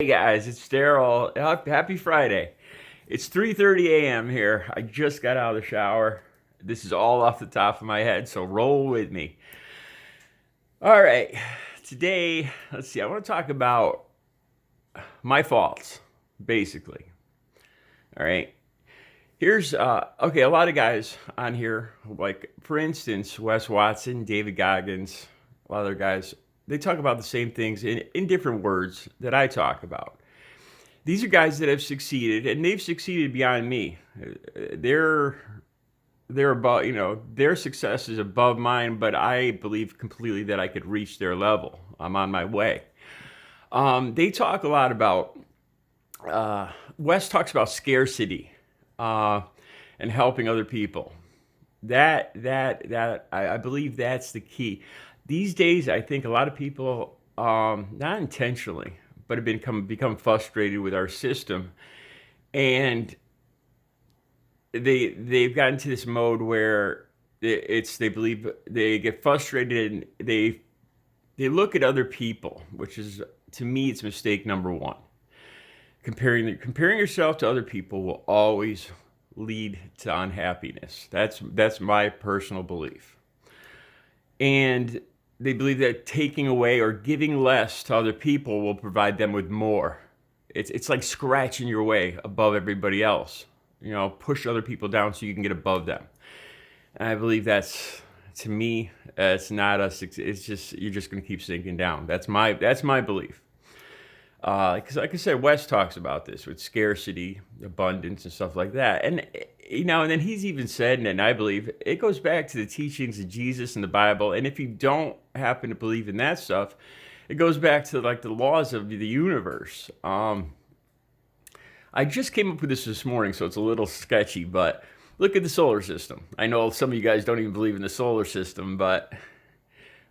Hey guys, it's Daryl. Happy Friday. It's 3:30 a.m. here. I just got out of the shower. This is all off the top of my head, so roll with me. All right. Today, let's see. I want to talk about my faults, basically. All right. Here's okay, a lot of guys on here, like for instance, Wes Watson, David Goggins, a lot of other guys, they talk about the same things in different words that I talk about. These are guys that have succeeded, and they've succeeded beyond me. They're they're above, their success is above mine, but I believe completely that I could reach their level. I'm on my way. They talk a lot about Wes talks about scarcity uh, and helping other people. I believe that's the key. These days, I think a lot of people, not intentionally, but have become frustrated with our system, and they've gotten to this mode where they believe they get frustrated and they look at other people, which is, to me, it's mistake number one. Comparing yourself to other people will always lead to unhappiness. That's my personal belief. And they believe that taking away or giving less to other people will provide them with more. It's like scratching your way above everybody else. Push other people down so you can get above them. And I believe that's, to me, it's not a. It's just, you're just going to keep sinking down. That's my belief. Because, like I said, Wes talks about this with scarcity, abundance, and stuff like that. And and then he's even said, and I believe it goes back to the teachings of Jesus and the Bible. And if you don't happen to believe in that stuff, it goes back to like the laws of the universe. I just came up with this morning, so it's a little sketchy, but look at the solar system. I know some of you guys don't even believe in the solar system, but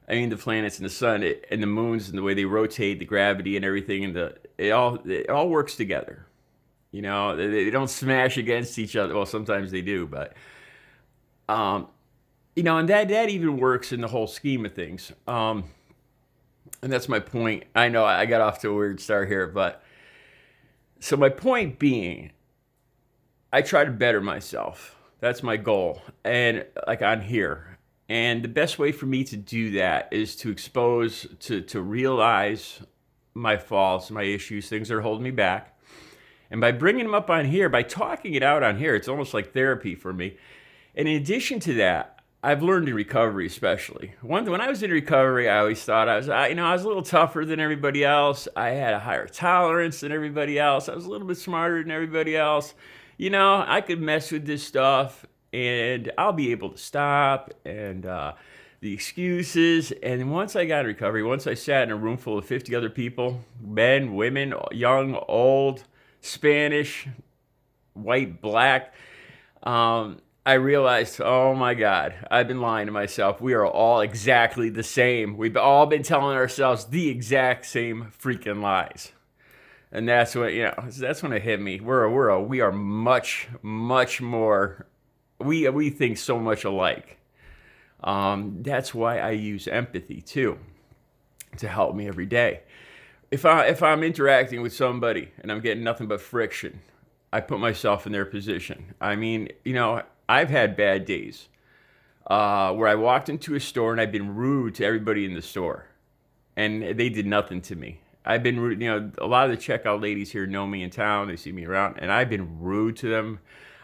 I mean the planets and the sun and the moons and the way they rotate, the gravity and everything, and it all works together. They don't smash against each other. Well, sometimes they do, but and that even works in the whole scheme of things. And that's my point. I know I got off to a weird start here, but so my point being, I try to better myself. That's my goal, and like on here. And the best way for me to do that is to expose, to realize my faults, my issues, things that are holding me back. And by bringing them up on here, by talking it out on here, it's almost like therapy for me. And in addition to that, I've learned in recovery, especially. When I was in recovery, I always thought I was a little tougher than everybody else. I had a higher tolerance than everybody else. I was a little bit smarter than everybody else. I could mess with this stuff and I'll be able to stop, and the excuses. And once I got in recovery, once I sat in a room full of 50 other people, men, women, young, old, Spanish, white, black, I realized, oh my God, I've been lying to myself. We are all exactly the same. We've all been telling ourselves the exact same freaking lies. And that's that's when it hit me. We are much, much more. We think so much alike. That's why I use empathy too, to help me every day. If I'm interacting with somebody and I'm getting nothing but friction, I put myself in their position. I mean, I've had bad days where I walked into a store and I've been rude to everybody in the store, and they did nothing to me. I've been rude. A lot of the checkout ladies here know me in town. They see me around, and I've been rude to them.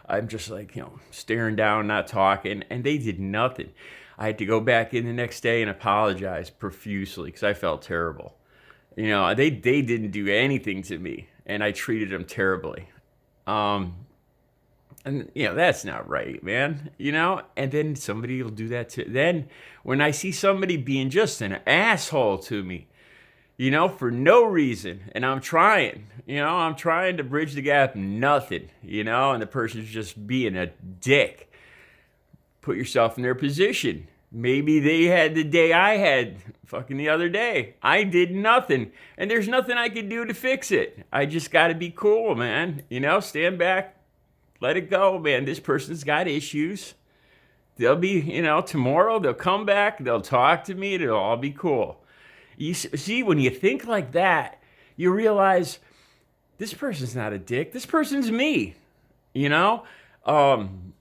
I'm just like, staring down, not talking, and they did nothing. I had to go back in the next day and apologize profusely because I felt terrible. They didn't do anything to me, and I treated them terribly. And that's not right, man. And then somebody will do that too. Then when I see somebody being just an asshole to me, for no reason, and I'm trying to bridge the gap, nothing, and the person's just being a dick. Put yourself in their position. Maybe they had the day I had fucking the other day. I did nothing, and there's nothing I could do to fix it. I just got to be cool, man. Stand back, let it go, man. This person's got issues. They'll be, tomorrow they'll come back, they'll talk to me, it'll all be cool. You see, when you think like that, you realize this person's not a dick. This person's me, you know? Um,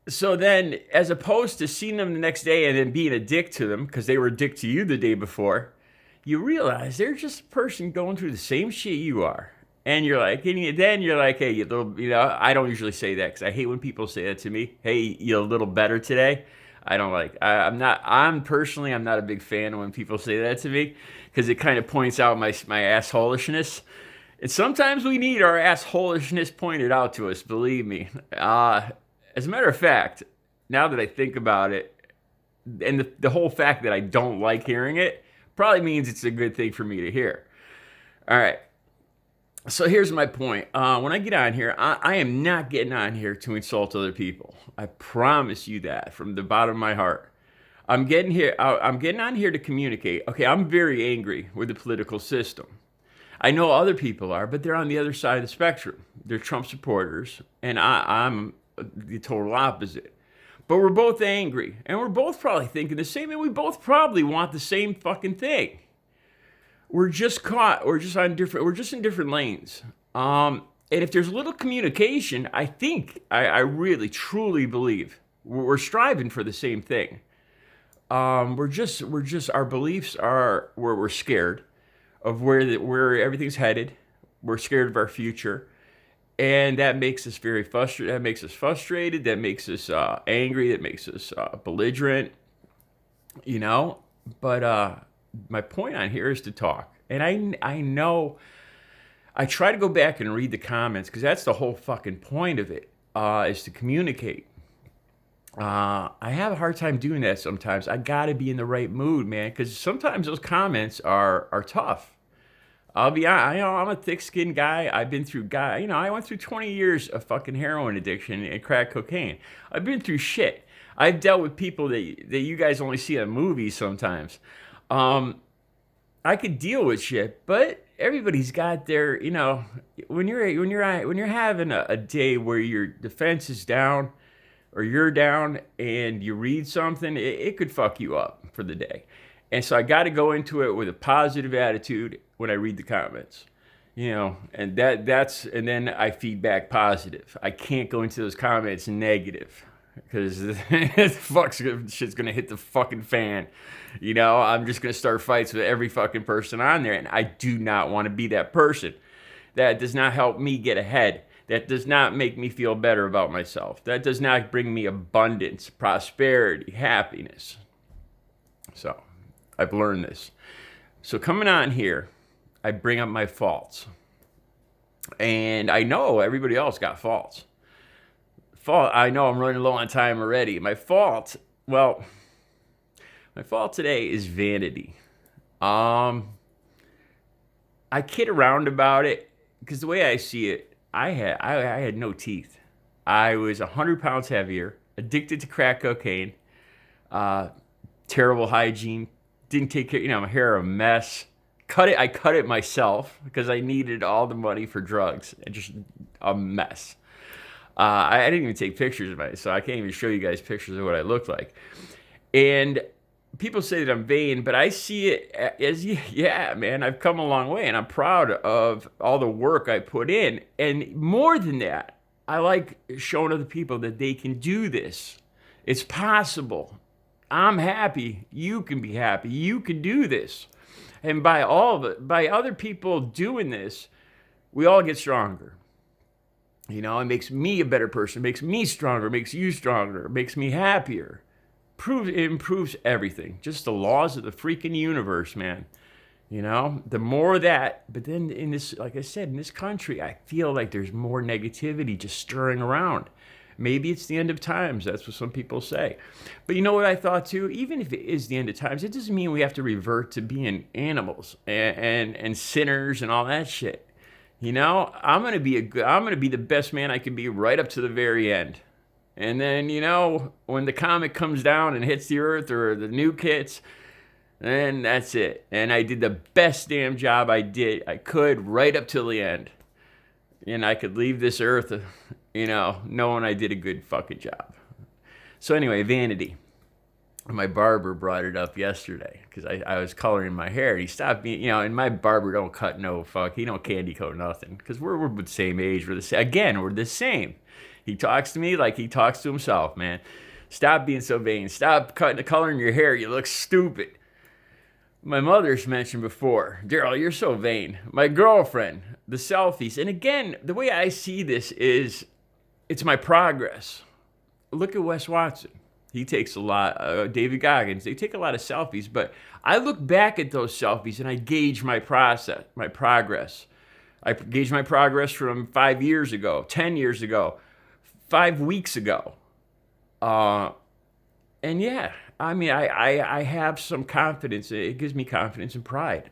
so then, as opposed to seeing them the next day and then being a dick to them because they were a dick to you the day before, you realize they're just a person going through the same shit you are. And you're like, and then you're like, hey, you little, I don't usually say that because I hate when people say that to me. Hey, you're a little better today. I don't like, I'm personally, I'm not a big fan of when people say that to me because it kind of points out my assholishness. And sometimes we need our assholishness pointed out to us, believe me. As a matter of fact, now that I think about it, and the whole fact that I don't like hearing it probably means it's a good thing for me to hear. All right. So here's my point. When I get on here, I am not getting on here to insult other people. I promise you that from the bottom of my heart. I'm getting on here to communicate. Okay, I'm very angry with the political system. I know other people are, but they're on the other side of the spectrum. They're Trump supporters, and I'm the total opposite. But we're both angry, and we're both probably thinking the same, and we both probably want the same fucking thing. We're just caught. We're just in different lanes. And if there's little communication, I think I really truly believe we're striving for the same thing. We're just our beliefs are where we're scared of where everything's headed. We're scared of our future, and that makes us very frustrated. That makes us frustrated. That makes us angry. That makes us belligerent. But my point on here is to talk, and I know. I try to go back and read the comments because that's the whole fucking point of it, is to communicate. I have a hard time doing that sometimes. I gotta be in the right mood, man, because sometimes those comments are tough. I'll be honest, I'm a thick-skinned guy. I've been through I went through 20 years of fucking heroin addiction and crack cocaine. I've been through shit. I've dealt with people that you guys only see in movies sometimes. I could deal with shit, but everybody's got their, when you're having a day where your defense is down or you're down and you read something, it could fuck you up for the day. And so I got to go into it with a positive attitude when I read the comments, and and then I feed back positive. I can't go into those comments negative because shit's gonna hit the fucking fan. I'm just gonna start fights with every fucking person on there, and I do not want to be that person. That does not help me get ahead. That does not make me feel better about myself. That does not bring me abundance, prosperity, happiness. So I've learned this. So coming on here, I bring up my faults. And I know everybody else got faults. I know I'm running low on time already. My fault today is vanity. I kid around about it because the way I see it, I had no teeth. I was 100 pounds heavier, addicted to crack cocaine, terrible hygiene, didn't take care, my hair a mess. I cut it myself because I needed all the money for drugs. Just a mess. I didn't even take pictures of it, so I can't even show you guys pictures of what I looked like. And people say that I'm vain, but I see it as, yeah, man, I've come a long way, and I'm proud of all the work I put in. And more than that, I like showing other people that they can do this. It's possible. I'm happy. You can be happy. You can do this. And by other people doing this, we all get stronger. It makes me a better person, makes me stronger, makes you stronger, makes me happier. It improves everything. Just the laws of the freaking universe, man. The more that, but then in this, like I said, in this country, I feel like there's more negativity just stirring around. Maybe it's the end of times. That's what some people say. But you know what I thought too? Even if it is the end of times, it doesn't mean we have to revert to being animals and sinners and all that shit. I'm gonna be the best man I can be right up to the very end. And then, when the comet comes down and hits the earth or the nuke hits, then that's it. And I did the best damn job I could right up till the end. And I could leave this earth, knowing I did a good fucking job. So anyway, vanity. My barber brought it up yesterday because I was coloring my hair. He stopped being, and my barber don't cut no fuck. He don't candy coat nothing because we're the same age. We're the same. Again, we're the same. He talks to me like he talks to himself, man. Stop being so vain. Stop coloring your hair. You look stupid. My mother's mentioned before, Daryl, you're so vain. My girlfriend, the selfies. And again, the way I see this is it's my progress. Look at Wes Watson. He takes a lot, David Goggins, they take a lot of selfies, but I look back at those selfies and I gauge my progress. I gauge my progress from 5 years ago, 10 years ago, 5 weeks ago. And yeah, I mean, I have some confidence. It gives me confidence and pride.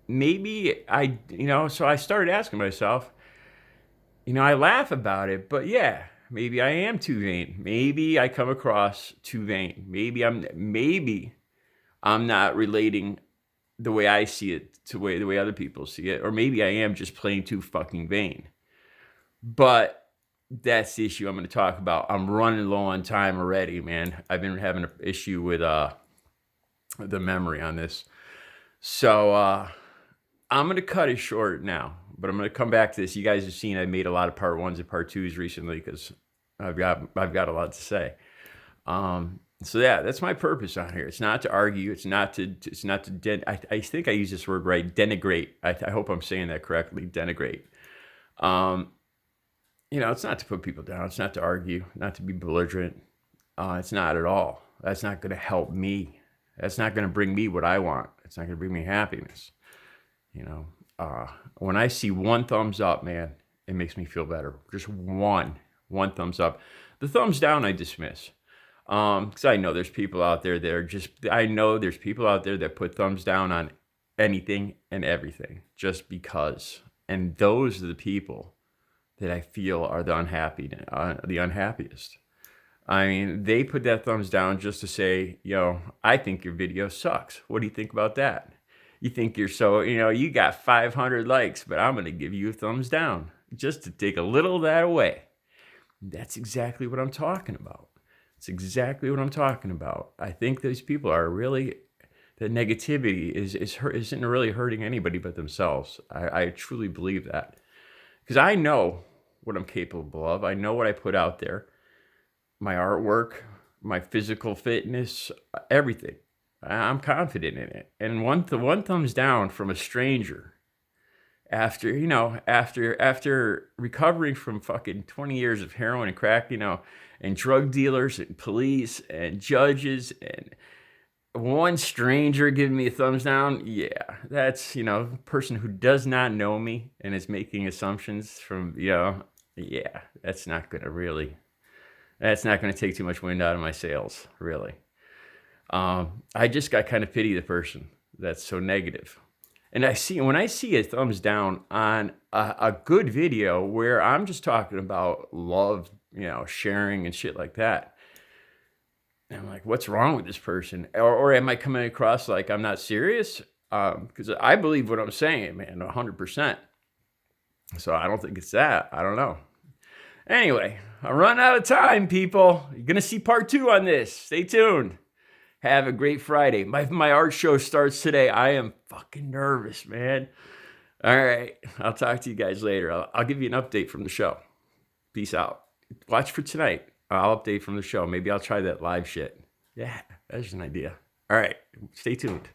Maybe so I started asking myself, I laugh about it, but yeah, maybe I am too vain. Maybe I come across too vain. Maybe I'm not relating the way I see it to the way other people see it. Or maybe I am just plain too fucking vain. But that's the issue I'm going to talk about. I'm running low on time already, man. I've been having an issue with the memory on this. So I'm going to cut it short now. But I'm going to come back to this. You guys have seen I made a lot of part ones and part twos recently because I've got a lot to say. So yeah, that's my purpose on here. It's not to argue. It's not to. I think I use this word right. Denigrate. I hope I'm saying that correctly. Denigrate. It's not to put people down. It's not to argue. Not to be belligerent. It's not at all. That's not going to help me. That's not going to bring me what I want. It's not going to bring me happiness. When I see one thumbs up, man, it makes me feel better. Just one thumbs up. The thumbs down I dismiss. Because I know there's people out there that put thumbs down on anything and everything just because. And those are the people that I feel are the unhappiest. I mean, they put that thumbs down just to say, I think your video sucks. What do you think about that? You think you're so, you got 500 likes, but I'm going to give you a thumbs down just to take a little of that away. That's exactly what I'm talking about. It's exactly what I'm talking about. I think these people are really, the negativity isn't really hurting anybody but themselves. I truly believe that. Because I know what I'm capable of. I know what I put out there. My artwork, my physical fitness, everything. I'm confident in it. And one thumbs down from a stranger after recovering from fucking 20 years of heroin and crack, and drug dealers and police and judges, and one stranger giving me a thumbs down. Yeah, that's, a person who does not know me and is making assumptions from, that's not going to take too much wind out of my sails, really. I just got kind of pity the person that's so negative. And when I see a thumbs down on a good video where I'm just talking about love, sharing and shit like that, and I'm like, what's wrong with this person? Or am I coming across like I'm not serious? Because I believe what I'm saying, man, 100%. So I don't think it's that. I don't know. Anyway, I'm running out of time, people. You're going to see part 2 on this. Stay tuned. Have a great Friday. My art show starts today. I am fucking nervous, man. All right. I'll talk to you guys later. I'll give you an update from the show. Peace out. Watch for tonight. I'll update from the show. Maybe I'll try that live shit. Yeah, that's an idea. All right. Stay tuned.